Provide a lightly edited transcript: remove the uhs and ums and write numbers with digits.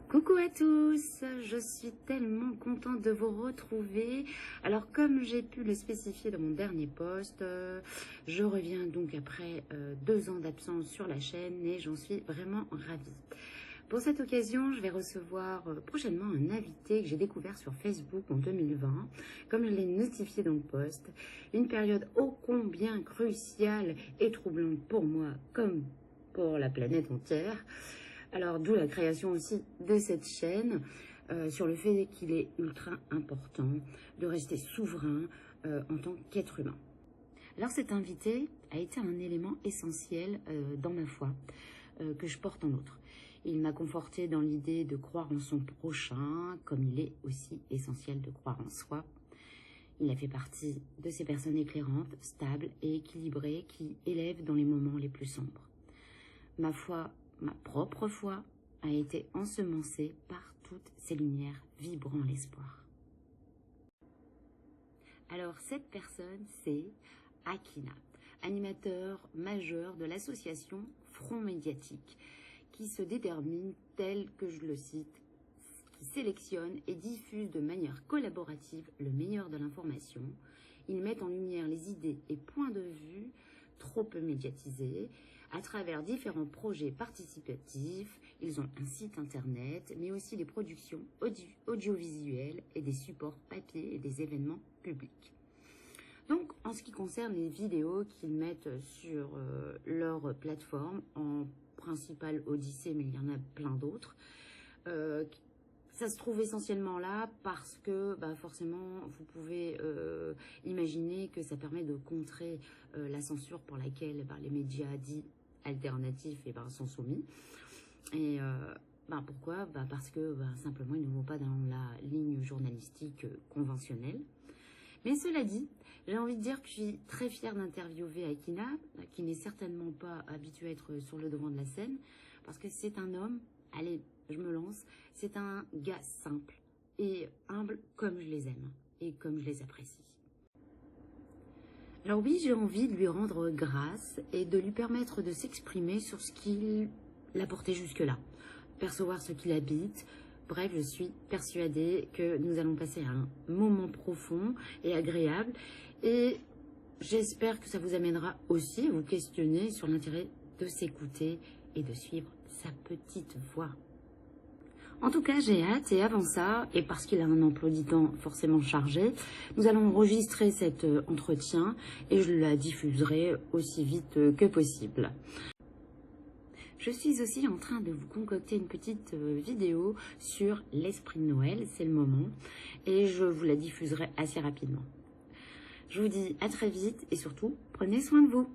Coucou à tous, je suis tellement contente de vous retrouver. Alors comme j'ai pu le spécifier dans mon dernier post, je reviens donc après 2 ans d'absence sur la chaîne et j'en suis vraiment ravie. Pour cette occasion, je vais recevoir prochainement un invité que j'ai découvert sur Facebook en 2020, comme je l'ai notifié dans le post. Une période ô combien cruciale et troublante pour moi comme pour la planète entière. Alors, d'où la création aussi de cette chaîne, sur le fait qu'il est ultra important de rester souverain en tant qu'être humain. Alors, cet invité a été un élément essentiel dans ma foi que je porte en outre. Il m'a conforté dans l'idée de croire en son prochain, comme il est aussi essentiel de croire en soi. Il a fait partie de ces personnes éclairantes, stables et équilibrées qui élèvent dans les moments les plus sombres. Ma foi, ma propre foi, a été ensemencée par toutes ces lumières vibrant l'espoir. Alors cette personne, c'est Akina, animateur majeur de l'association Front Médiatique, qui se détermine tel que je le cite, qui sélectionne et diffuse de manière collaborative le meilleur de l'information. Ils mettent en lumière les idées et points de vue trop peu médiatisés à travers différents projets participatifs. Ils ont un site internet, mais aussi des productions audiovisuelles et des supports papier et des événements publics. Donc, en ce qui concerne les vidéos qu'ils mettent sur leur plateforme, en principal Odyssée, mais il y en a plein d'autres, ça se trouve essentiellement là parce que forcément, vous pouvez imaginer que ça permet de contrer la censure pour laquelle les médias dits alternatifs sont soumis. Et pourquoi parce que simplement, ils ne vont pas dans la ligne journalistique conventionnelle. Mais cela dit, j'ai envie de dire que je suis très fière d'interviewer Akina, qui n'est certainement pas habitué à être sur le devant de la scène, parce que c'est un homme, allez, je me lance, c'est un gars simple et humble comme je les aime et comme je les apprécie. Alors oui, j'ai envie de lui rendre grâce et de lui permettre de s'exprimer sur ce qu'il a porté jusque-là, percevoir ce qu'il habite. Bref, je suis persuadée que nous allons passer un moment profond et agréable et j'espère que ça vous amènera aussi à vous questionner sur l'intérêt de s'écouter et de suivre sa petite voix. En tout cas, j'ai hâte et avant ça, et parce qu'il a un emploi du temps forcément chargé, nous allons enregistrer cet entretien et je la diffuserai aussi vite que possible. Je suis aussi en train de vous concocter une petite vidéo sur l'esprit de Noël, c'est le moment, et je vous la diffuserai assez rapidement. Je vous dis à très vite et surtout, prenez soin de vous.